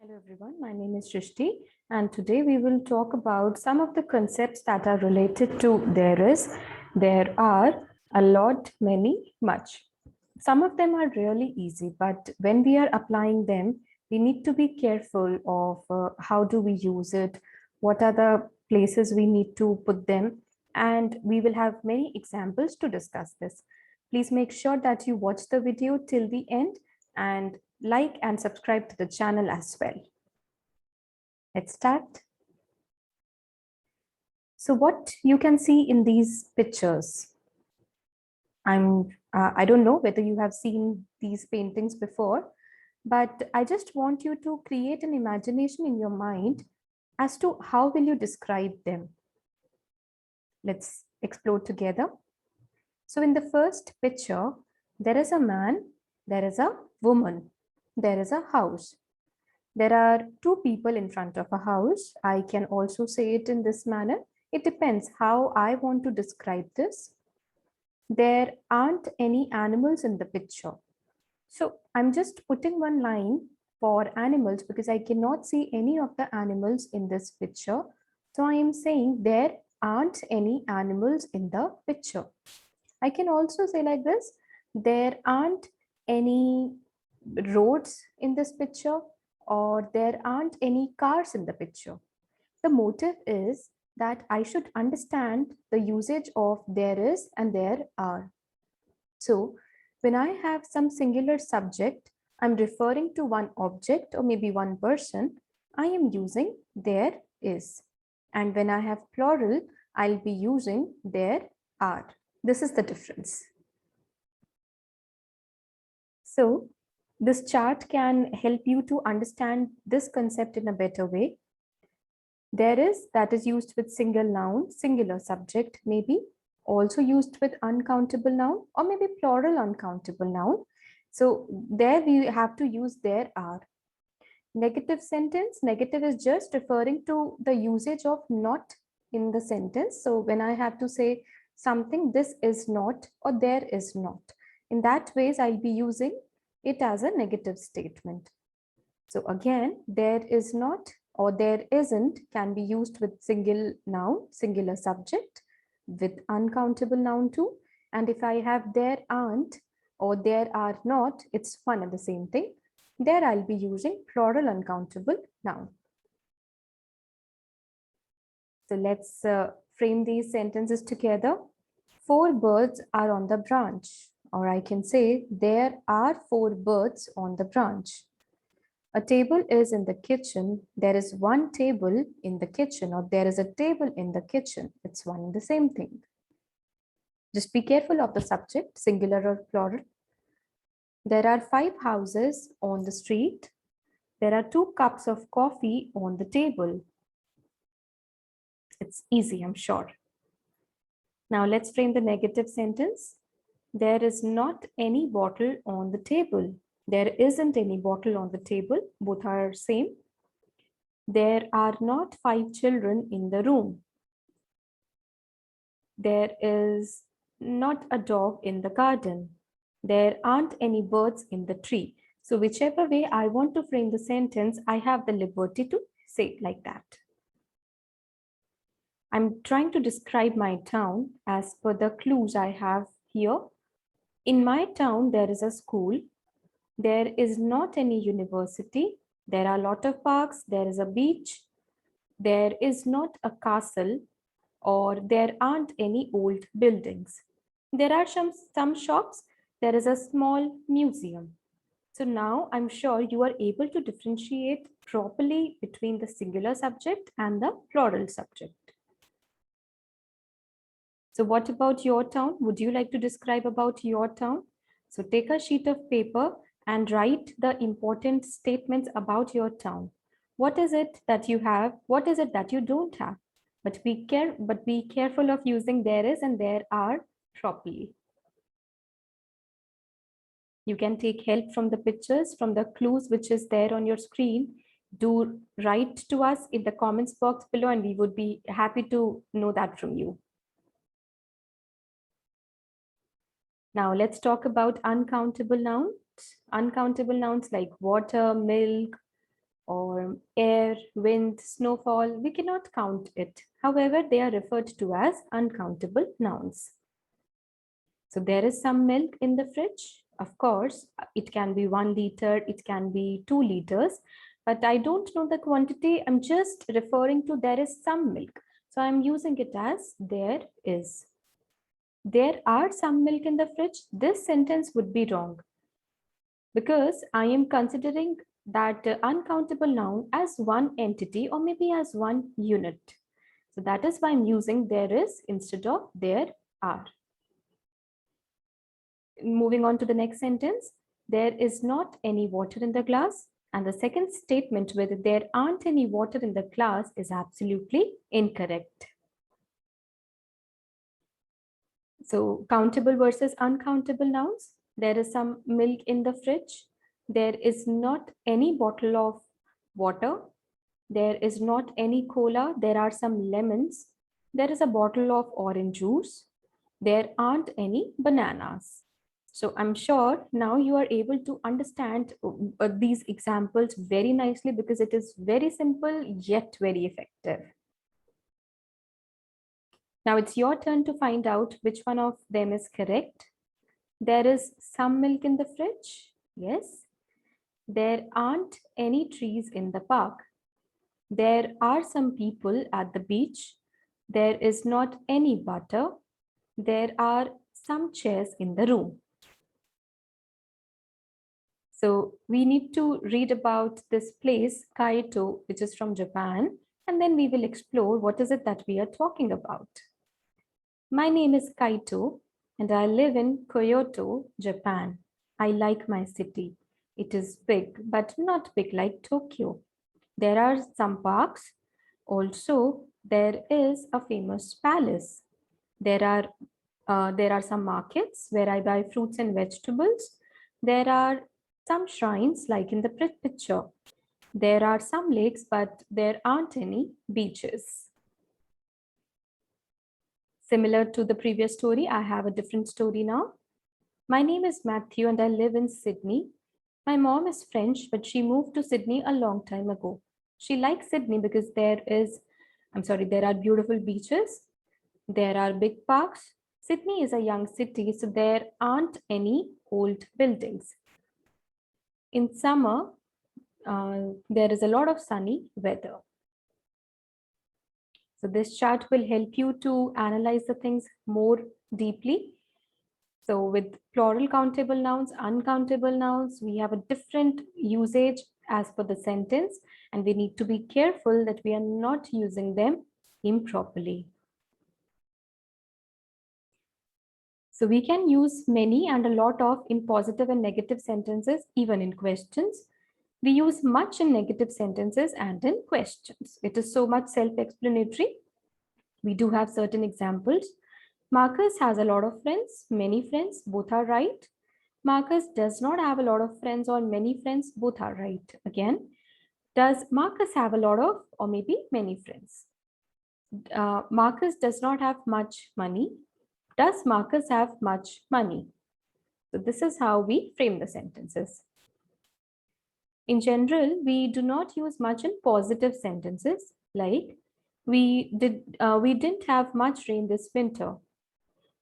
Hello everyone, my name is Shrishti and today we will talk about some of the concepts that are related to there is, there are, a lot, many, much. Some of them are really easy, but when we are applying them, we need to be careful of how do we use it, what are the places we need to put them, and we will have many examples to discuss this. Please make sure that you watch the video till the end and like and subscribe to the channel as well. Let's start. So what you can see in these pictures, I don't know whether you have seen these paintings before, but I just want you to create an imagination in your mind as to how will you describe them. Let's explore together. So in the first picture, there is a man, there is a woman, there is a house. There are two people in front of a house. I can also say it in this manner. It depends how I want to describe this. There aren't any animals in the picture. So I'm just putting one line for animals because I cannot see any of the animals in this picture. So I am saying there aren't any animals in the picture. I can also say like this, there aren't any roads in this picture, or there aren't any cars in the picture. The motive is that I should understand the usage of there is and there are. So when I have some singular subject, I'm referring to one object or maybe one person, I am using there is. And when I have plural, I'll be using there are. This is the difference. So this chart can help you to understand this concept in a better way. There is, that is used with single noun, singular subject, maybe also used with uncountable noun or maybe plural uncountable noun. So there we have to use there are. Negative sentence, negative is just referring to the usage of not in the sentence. So when I have to say something, this is not or there is not. In that ways, I'll be using it as a negative statement. So again, there is not or there isn't can be used with single noun, singular subject, with uncountable noun too. And if I have there aren't or there are not, it's one and the same thing. There I'll be using plural uncountable noun. So let's frame these sentences together. 4 birds are on the branch, or I can say there are 4 birds on the branch. A table is in the kitchen. There is one table in the kitchen, or there is a table in the kitchen. It's one and the same thing. Just be careful of the subject, singular or plural. There are 5 houses on the street. There are 2 cups of coffee on the table. It's easy, I'm sure. Now let's frame the negative sentence. There is not any bottle on the table. There isn't any bottle on the table. Both are same. There are not 5 children in the room. There is not a dog in the garden. There aren't any birds in the tree. So whichever way I want to frame the sentence, I have the liberty to say it like that. I'm trying to describe my town as per the clues I have here. In my town, there is a school. There is not any university. There are a lot of parks. There is a beach. There is not a castle, or there aren't any old buildings. There are some shops. There is a small museum. So now I'm sure you are able to differentiate properly between the singular subject and the plural subject. So what about your town? Would you like to describe about your town? So take a sheet of paper and write the important statements about your town. What is it that you have? What is it that you don't have? But be careful of using there is and there are properly. You can take help from the pictures, from the clues which is there on your screen. Do write to us in the comments box below and we would be happy to know that from you. Now let's talk about uncountable nouns. Uncountable nouns like water, milk, or air, wind, snowfall, we cannot count it. However, they are referred to as uncountable nouns. So there is some milk in the fridge. Of course, it can be 1 liter, it can be 2 liters, but I don't know the quantity. I'm just referring to there is some milk. So I'm using it as there is. There are some milk in the fridge. This sentence would be wrong because I am considering that uncountable noun as one entity or maybe as one unit. So that is why I'm using there is instead of there are. Moving on to the next sentence, there is not any water in the glass. And the second statement with there aren't any water in the glass is absolutely incorrect. So countable versus uncountable nouns. There is some milk in the fridge. There is not any bottle of water. There is not any cola. There are some lemons. There is a bottle of orange juice. There aren't any bananas. So I'm sure now you are able to understand these examples very nicely because it is very simple yet very effective. Now it's your turn to find out which one of them is correct. There is some milk in the fridge. Yes. There aren't any trees in the park. There are some people at the beach. There is not any butter. There are some chairs in the room. So we need to read about this place, Kyoto, which is from Japan, and then we will explore what is it that we are talking about. My name is Kaito, and I live in Kyoto, Japan. I like my city. It is big, but not big like Tokyo. There are some parks. Also, there is a famous palace. There are some markets where I buy fruits and vegetables. There are some shrines like in the picture. There are some lakes, but there aren't any beaches. Similar to the previous story, I have a different story now. My name is Matthew and I live in Sydney. My mom is French, but she moved to Sydney a long time ago. She likes Sydney because there are beautiful beaches. There are big parks. Sydney is a young city, so there aren't any old buildings. In summer, there is a lot of sunny weather. So this chart will help you to analyze the things more deeply. So with plural countable nouns, uncountable nouns, we have a different usage as per the sentence, and we need to be careful that we are not using them improperly. So we can use many and a lot of in positive and negative sentences, even in questions. We use much in negative sentences and in questions. It is so much self-explanatory. We do have certain examples. Marcus has a lot of friends, many friends, both are right. Marcus does not have a lot of friends or many friends, both are right. Again, does Marcus have a lot of or maybe many friends? Marcus does not have much money. Does Marcus have much money? So this is how we frame the sentences. In general, we do not use much in positive sentences like we didn't have much rain this winter.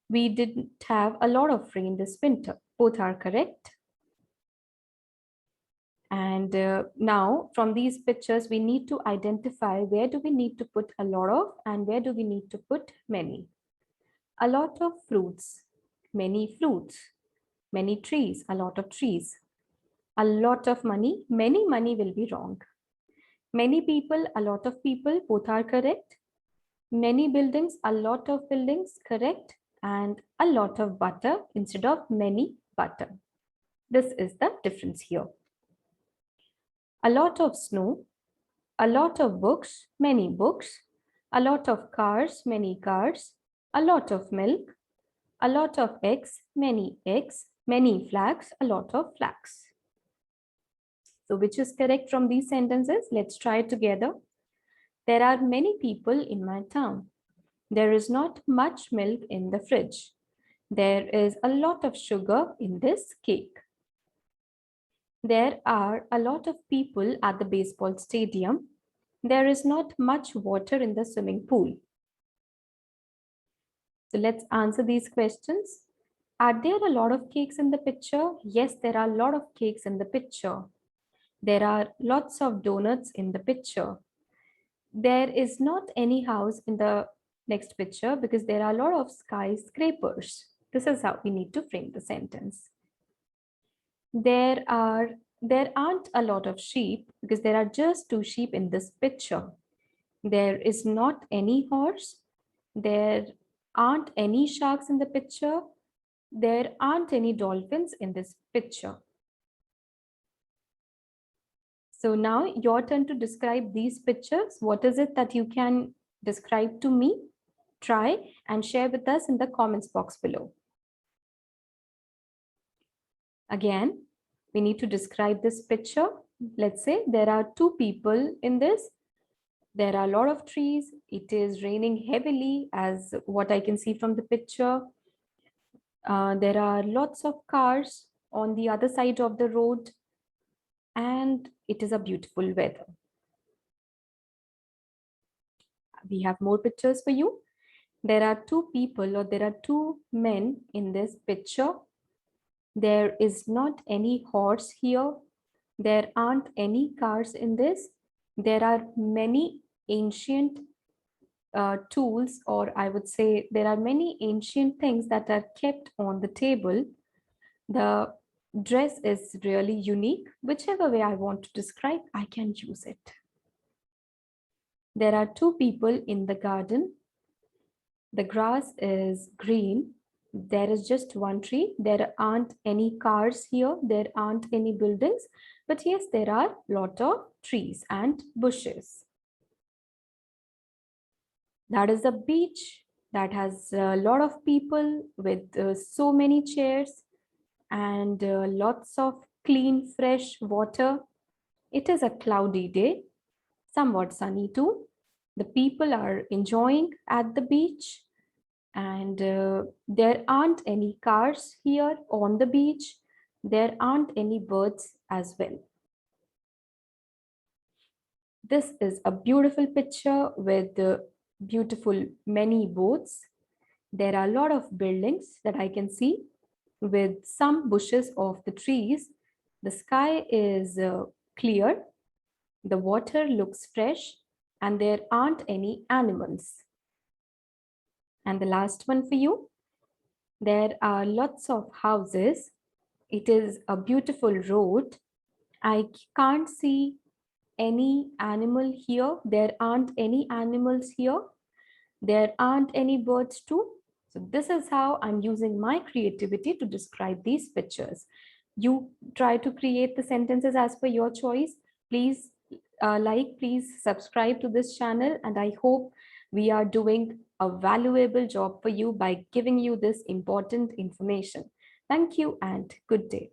We didn't have a lot of rain this winter. Both are correct. And now from these pictures, we need to identify where do we need to put a lot of and where do we need to put many. A lot of fruits, many fruits, many trees, a lot of trees. A lot of money, many money will be wrong. Many people, a lot of people, both are correct. Many buildings, a lot of buildings, correct. And a lot of butter instead of many butter. This is the difference here. A lot of snow, a lot of books, many books, a lot of cars, many cars, a lot of milk, a lot of eggs, many flags, a lot of flags. So which is correct from these sentences? Let's try it together. There are many people in my town. There is not much milk in the fridge. There is a lot of sugar in this cake. There are a lot of people at the baseball stadium. There is not much water in the swimming pool. So let's answer these questions. Are there a lot of cakes in the picture? Yes, there are a lot of cakes in the picture. There are lots of donuts in the picture. There is not any house in the next picture because there are a lot of skyscrapers. This is how we need to frame the sentence. There aren't a lot of sheep because there are just two sheep in this picture. There is not any horse. There aren't any sharks in the picture. There aren't any dolphins in this picture. So now your turn to describe these pictures. What is it that you can describe to me? Try and share with us in the comments box below. Again, we need to describe this picture. Let's say there are two people in this. There are a lot of trees. It is raining heavily as what I can see from the picture. There are lots of cars on the other side of the road, and it is a beautiful weather. We have more pictures for you. There are two people or there are two men in this picture. There is not any horse here. There aren't any cars in this. There are many ancient tools, or I would say there are many ancient things that are kept on the table. The dress is really unique. Whichever way I want to describe, I can use it. There are two people in the garden. The grass is green. There is just one tree. There aren't any cars here. There aren't any buildings. But yes, there are a lot of trees and bushes. That is a beach that has a lot of people with so many chairs and lots of clean, fresh water. It is a cloudy day, somewhat sunny too. The people are enjoying at the beach, and there aren't any cars here on the beach. There aren't any birds as well. This is a beautiful picture with beautiful many boats. There are a lot of buildings that I can see with some bushes of the trees. The sky is clear. The water looks fresh and there aren't any animals. And the last one for you, there are lots of houses. It is a beautiful road. I can't see any animal here. There aren't any animals here. There aren't any birds too. So this is how I'm using my creativity to describe these pictures. You try to create the sentences as per your choice. Please please subscribe to this channel, and I hope we are doing a valuable job for you by giving you this important information. Thank you and good day.